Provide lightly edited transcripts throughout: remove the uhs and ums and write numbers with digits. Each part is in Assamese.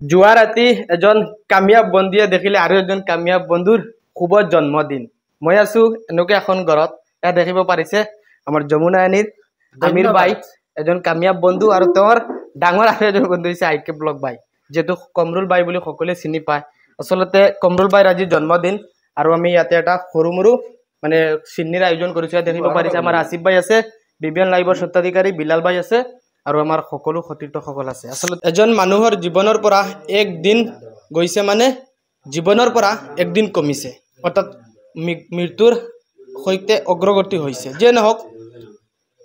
যোৱা ৰাতি এজন কামিয়াব বন্ধুৱে দেখিলে আৰু এজন কামিয়াব বন্ধুৰ শুভ জন্মদিন। মই আছো এনেকুৱা এখন ঘৰত, ইয়াত দেখিব পাৰিছে আমাৰ যমুনা আনিৰ আমিৰ বাই, এজন কামিয়াব বন্ধু, আৰু তেওঁৰ ডাঙৰ আৰু এজন বন্ধু হৈছে আইকে ব্লগ বাই, যেহেতু কমৰুল বাই বুলি সকলোৱে চিনি পায়। আচলতে কমৰুল বাইৰ আজি জন্মদিন, আৰু আমি ইয়াতে এটা সৰু মৰু মানে চিন্নিৰ আয়োজন কৰিছো। ইয়াত দেখিব পাৰিছে আমাৰ আসিফ বাই আছে, বিবিএন লাইভৰ স্বত্বাধিকাৰী বিলাল বাই আছে, আৰু আমাৰ সকলো সতীৰ্থসকল আছে। আচলতে এজন মানুহৰ জীৱনৰ পৰা একদিন গৈছে মানে জীৱনৰ পৰা একদিন কমিছে, অৰ্থাৎ মৃত্যুৰ সৈতে অগ্ৰগতি হৈছে। যে নহওক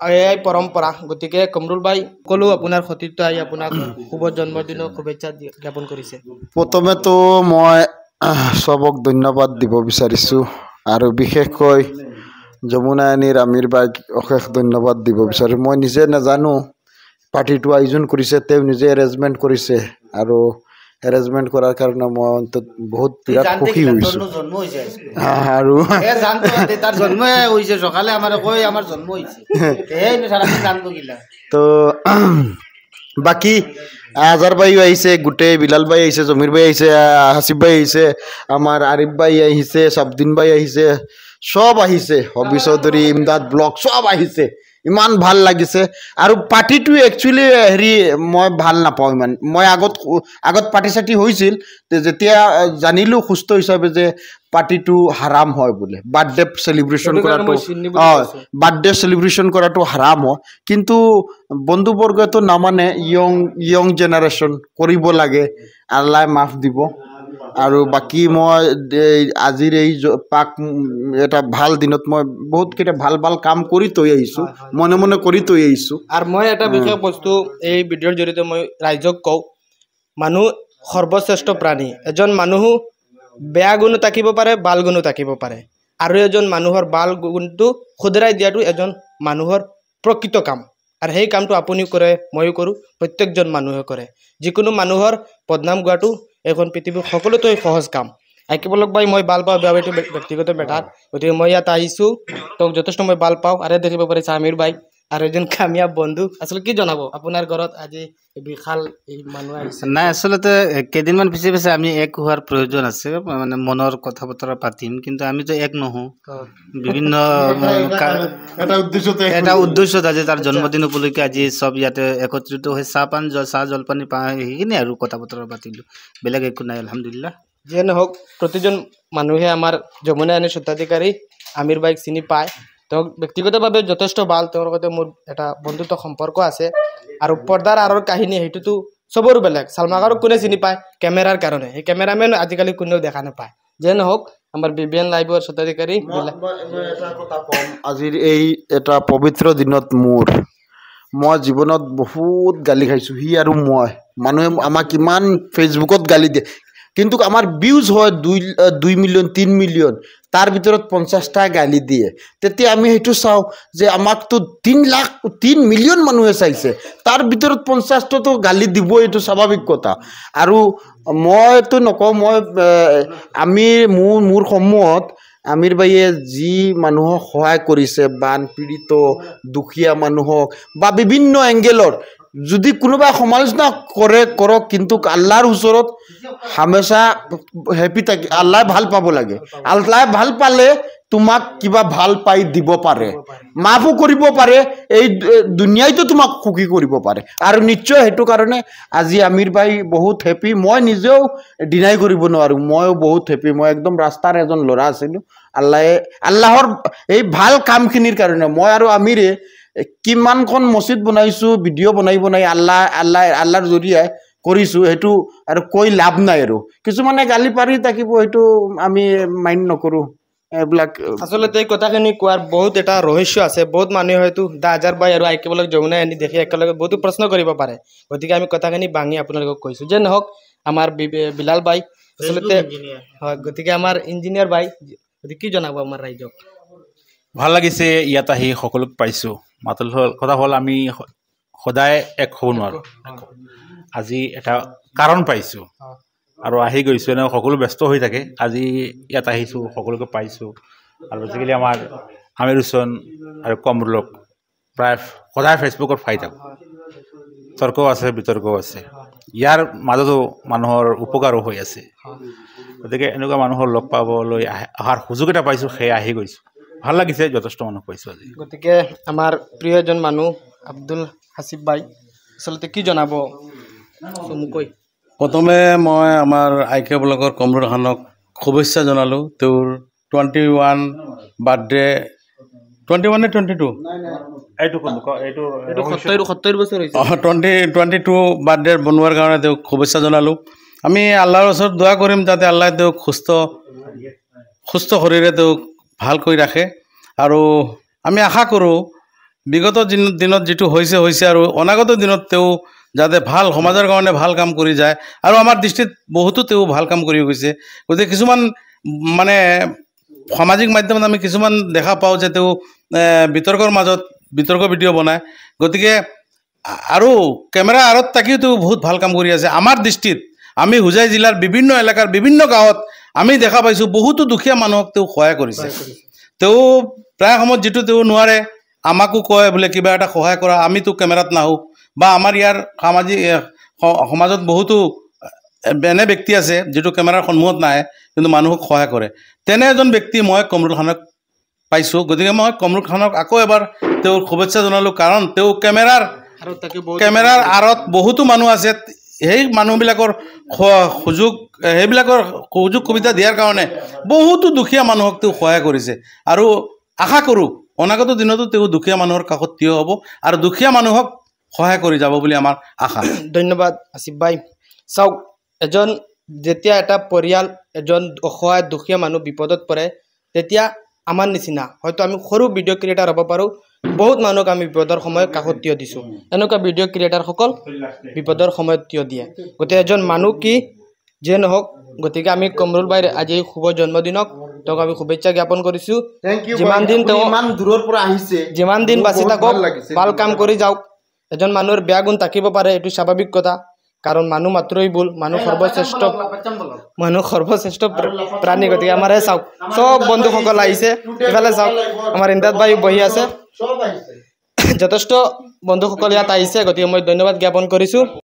এয়াই পৰম্পৰা। গতিকে কমৰুল বাই সকলো আপোনাৰ সতীৰ্থ আহি আপোনাক শুভ জন্মদিনৰ শুভেচ্ছা জ্ঞাপন কৰিছে। প্ৰথমেতো মই চবক ধন্যবাদ দিব বিচাৰিছোঁ, আৰু বিশেষকৈ যমুনা আনিৰ আমিৰ বাইক অশেষ ধন্যবাদ দিব বিচাৰোঁ। মই নিজে নাজানো পাৰ্টিটো আয়োজন কৰিছে, তেওঁ নিজে এৰেঞ্জমেণ্ট কৰিছে, আৰু এৰেঞ্জমেণ্ট কৰাৰ কাৰণে মই অন্তত বহুত বিৰাট সুখী হৈছোঁ। আৰু তো বাকী আজহাৰ বাই আহিছে, গোটেই বিলাল বাই আহিছে, জমিৰ বাই আহিছে, হাসিব বাই আহিছে, আমাৰ আৰিফ বাই আহিছে, চাবদিন বাই আহিছে, চব আহিছে, হবি চৌধুৰী, ইমদাদ ব্লগ চব আহিছে। ইমান ভাল লাগিছে। আৰু পাৰ্টিটো একচুৱেলি মই ভাল নাপাওঁ ইমান। মই আগত পাৰ্টি চাৰ্টি হৈছিল, যেতিয়া জানিলোঁ সুস্থ হিচাপে যে পাৰ্টিটো হাৰাম হয় বোলে, বাৰ্থডে চেলিব্ৰেশ্যন কৰাটো, বাৰ্থডে চেলিব্ৰেশ্যন কৰাটো হাৰাম হয়। কিন্তু বন্ধুবৰ্গটো নামানে, য়ং জেনেৰেশ্যন কৰিব লাগে, আল্লাই মাফ দিব। আৰু বাকী মই আজিৰ এই এটা ভাল দিনত মই বহুতকেইটা ভাল ভাল কাম কৰি থৈ আহিছোঁ, মনে মনে কৰি থৈ আহিছোঁ। আৰু মই এটা বিশেষ বস্তু এই ভিডিঅ'ৰ জৰিয়তে মই ৰাইজক কওঁ, মানুহ সৰ্বশ্ৰেষ্ঠ প্ৰাণী। এজন মানুহ বেয়া গুণো থাকিব পাৰে, ভাল গুণো থাকিব পাৰে, আৰু এজন মানুহৰ ভাল গুণটো শুধৰাই দিয়াটো এজন মানুহৰ প্ৰকৃত কাম। আৰু সেই কামটো আপুনিও কৰে, ময়ো কৰোঁ, প্ৰত্যেকজন মানুহে কৰে। যিকোনো মানুহৰ বদনাম গোৱাটো এখন পৃথিৱীৰ সকলোতকৈ সহজ কাম। আইকে ব্লগ বাই মই ভাল পাওঁ, বেয়া বাইটো ব্যক্তিগত মেটাৰ। গতিকে মই ইয়াত আহিছোঁ, তেওঁক যথেষ্ট মই ভাল পাওঁ। আৰু দেখিব পাৰিছে আমিৰ বাই আৰু এজন কামিয়াব বন্ধু। আচলতে কি জনাব, আপোনাৰ ঘৰত আজি বিশাল এই মানুহ আহিছে? নাই, আচলতে কেইদিনমান পিছে আমি এক হোৱাৰ প্ৰয়োজন আছে, মানে মনৰ কথা বতৰা পাতিম, কিন্তু আমিতো এক নহওঁ। বিভিন্ন এটা উদ্দেশ্যত আজি তাৰ জন্মদিন উপলক্ষে আজি চব ইয়াতে একত্ৰিত হৈ চাহ জলপানী সেইখিনি আৰু কথা বতৰা পাতিলোঁ, বেলেগ একো নাই। আলহামদুলিল্লাহ। যিয়ে নহওক প্ৰতিজন মানুহে আমাৰ যমুনা আনিৰ স্বত্বাধিকাৰী আমিৰ বাইক চিনি পায়। তেওঁক ব্যক্তিগতভাৱে যথেষ্ট ভাল, তেওঁৰ লগতে মোৰ এটা বন্ধুত্ব সম্পৰ্ক আছে। আৰু পৰ্দাৰ আঁৰৰ কাহিনী সেইটোতো চবৰো বেলেগ। ছালমা খানক কোনে চিনি পায়? কেমেৰাৰ কাৰণে। সেই কেমেৰামেন আজিকালি কোনেও দেখা নাপায়। যে নহওক আমাৰ বিবিএন লাইভৰ স্বত্বাধিকাৰী আজিৰ এই এটা পবিত্ৰ দিনত মই জীৱনত বহুত গালি খাইছোঁ, সি আৰু মই। মানুহে আমাক ইমান ফেচবুকত গালি দিয়ে, কিন্তু আমাৰ ভিউজ হয় 2 মিলিয়ন 3 মিলিয়ন, তাৰ ভিতৰত 50টা গালি দিয়ে। তেতিয়া আমি সেইটো চাওঁ যে আমাকতো 3 মিলিয়ন মানুহে চাইছে, তাৰ ভিতৰত 50টাতো গালি দিব, এইটো স্বাভাৱিক কথা। আৰু মইতো নকওঁ, মোৰ সমূহত আমিৰ বাইয়ে যি মানুহক সহায় কৰিছে, বান পীড়িত দুখীয়া মানুহক বা বিভিন্ন এংগেলৰ, যদি কোনোবাই সমালোচনা কৰক, কিন্তু আল্লাহৰ ওচৰত হামেশা হেপী থাকি, আল্লাহ ভাল পাব লাগে। আল্লাহ ভাল পালে তোমাক কিবা ভাল পাই দিব পাৰে, মাফো কৰিব পাৰে, এই দুনিয়াইতো তোমাক সুখী কৰিব পাৰে। আৰু নিশ্চয় সেইটো কাৰণে আজি আমিৰ বাই বহুত হেপী। মই নিজেও ডিনাই কৰিব নোৱাৰোঁ, ময়ো বহুত হেপী। মই একদম ৰাস্তাৰ এজন ল'ৰা আছিলোঁ, আল্লাহৰ এই ভাল কামখিনিৰ কাৰণে। মই আৰু আমিৰে কিমানখন মছজিদ বনাইছোঁ, ভিডিঅ' বনাই আল্লাহৰ জৰিয়াই কৰিছোঁ, সেইটো আৰু কৈ লাভ নাই। আৰু কিছুমানে গালি পাৰি থাকিব, সেইটো আমি মাইণ্ড নকৰোঁ এইবিলাক। আচলতে এই কথাখিনি কোৱাৰ বহুত এটা ৰহস্য আছে। বহুত মানুহে হয়তো আজহাৰ বাই আৰু আইকে ব্লগ যমুনা আনি দেখি একেলগে বহুতো প্ৰশ্ন কৰিব পাৰে। গতিকে আমি কথাখিনি ভাঙি আপোনালোকক কৈছোঁ। যে নহওক আমাৰ বিলাল বাই আচলতে হয়, গতিকে আমাৰ ইঞ্জিনিয়াৰ বাই, গতিকে কি জনাব আমাৰ ৰাইজক? ভাল লাগিছে ইয়াত আহি সকলোক পাইছোঁ। মাত্ৰ কথা হ'ল আমি সদায় এক হ'ব নোৱাৰোঁ। আজি এটা কাৰণ পাইছোঁ আৰু আহি গৈছোঁ, এনেও সকলো ব্যস্ত হৈ থাকে। আজি ইয়াত আহিছোঁ, সকলোকে পাইছোঁ। আৰু আজিকালি আমাৰ আমিৰ হুছেইন আৰু কমৰুলক প্ৰায় সদায় ফেচবুকত পাই থাকোঁ। তৰ্কও আছে, বিতৰ্কও আছে। ইয়াৰ মাজতো মানুহৰ উপকাৰো হৈ আছে গতিকে এনেকুৱা মানুহৰ লগ পাবলৈ অহাৰ সুযোগ এটা পাইছোঁ সেয়া আহি গৈছোঁ ভাল লাগিছে যথেষ্ট মানুহ পাইছোঁ আজি গতিকে আমাৰ প্ৰিয় এজন মানুহ আব্দুল হাছিব ভাই আচলতে কি জনাব চমুকৈ প্ৰথমে মই আমাৰ আইকে ব্লকৰ কমৰুল খানক শুভেচ্ছা জনালোঁ তেওঁৰ 21 বাৰ্থডে 21 নে 22 এইটো 70 বছৰ হৈছে 22 বাৰ্থডে বনোৱাৰ কাৰণে তেওঁক শুভেচ্ছা জনালোঁ আমি আল্লাহৰ ওচৰত দোৱা কৰিম যাতে আল্লাহে তেওঁক সুস্থ শৰীৰে তেওঁক ভাল কৰি ৰাখে আৰু আমি আশা কৰোঁ বিগত দিনত যিটো হৈছে আৰু অনাগত দিনত তেওঁ যাতে ভাল সমাজৰ কাৰণে ভাল কাম কৰি যায় আৰু আমাৰ দৃষ্টিত বহুতো তেওঁ ভাল কাম কৰি গৈছে গতিকে কিছুমান মানে সামাজিক মাধ্যমত আমি কিছুমান দেখা পাওঁ যে তেওঁ বিতৰ্কৰ মাজত বিতৰ্ক ভিডিঅ' বনায় গতিকে আৰু কেমেৰা আঁৰত থাকিও তেওঁ বহুত ভাল কাম কৰি আছে আমাৰ দৃষ্টিত আমি হোজাই জিলাৰ বিভিন্ন এলেকাৰ বিভিন্ন গাঁৱত আমি দেখা পাইছোঁ বহুতো দুখীয়া মানুহক তেওঁ সহায় কৰিছে তেওঁ প্ৰায় সময়ত যিটো তেওঁ নোৱাৰে আমাকো কয় বোলে কিবা এটা সহায় কৰা আমিতো কেমেৰাত নাহোঁ বা আমাৰ ইয়াৰ সমাজত বহুতো এনে ব্যক্তি আছে যিটো কেমেৰাৰ সন্মুখত নাহে কিন্তু মানুহক সহায় কৰে তেনে এজন ব্যক্তি মই কমৰুল খানক পাইছোঁ গতিকে মই কমৰুল খানক আকৌ এবাৰ তেওঁৰ শুভেচ্ছা জনালোঁ কাৰণ তেওঁ কেমেৰাৰ আঁৰত বহুতো মানুহ আছে সেই মানুহবিলাকৰ সেইবিলাকৰ সুযোগ সুবিধা দিয়াৰ কাৰণে বহুতো দুখীয়া মানুহক তেওঁ সহায় কৰিছে আৰু আশা কৰোঁ অনাগত দিনতো তেওঁ দুখীয়া মানুহৰ কাষত থিয় হ'ব আৰু দুখীয়া মানুহক সহায় কৰি যাব বুলি আমাৰ আশা ধন্যবাদ আসিফ ভাই চাওক এজন যেতিয়া এটা পৰিয়াল এজন অসহায় দুখীয়া মানুহ বিপদত পৰে তেতিয়া আমাৰ নিচিনা হয়তো আমি সৰু ভিডিঅ' ক্ৰিয়েটাৰ হ'ব পাৰোঁ বহুত মানুহক আমি বিপদৰ সময়ত কাষত থিয় দিছোঁ এনেকুৱা ভিডিঅ' ক্ৰিয়েটাৰসকল বিপদৰ সময়ত থিয় দিয়ে গতিকে এজন মানুহ কি যিয়ে নহওক গতিকে আমি কমৰুল ভাইৰ আজি শুভ জন্মদিনক তেওঁক আমি শুভেচ্ছা জ্ঞাপন কৰিছোঁ যিমান দিন তেওঁ ইমান দূৰৰ পৰা আহিছে যিমান দিন বাচি থাকক ভাল কাম কৰি যাওক এজন মানুহৰ বেয়া গুণ থাকিব পাৰে এইটো স্বাভাৱিক কথা কাৰণ মানুহ মাত্ৰই ভুল মানুহ সৰ্বশ্ৰেষ্ঠ প্ৰাণী গতিকে আমাৰ চাওক চব বন্ধুসকল আহিছে ইফালে চাওক আমাৰ ইমদাদ ভাই বহি আছে যথেষ্ট বন্ধুসকল ইয়াত আহিছে গতিকে মই ধন্যবাদ জ্ঞাপন কৰিছোঁ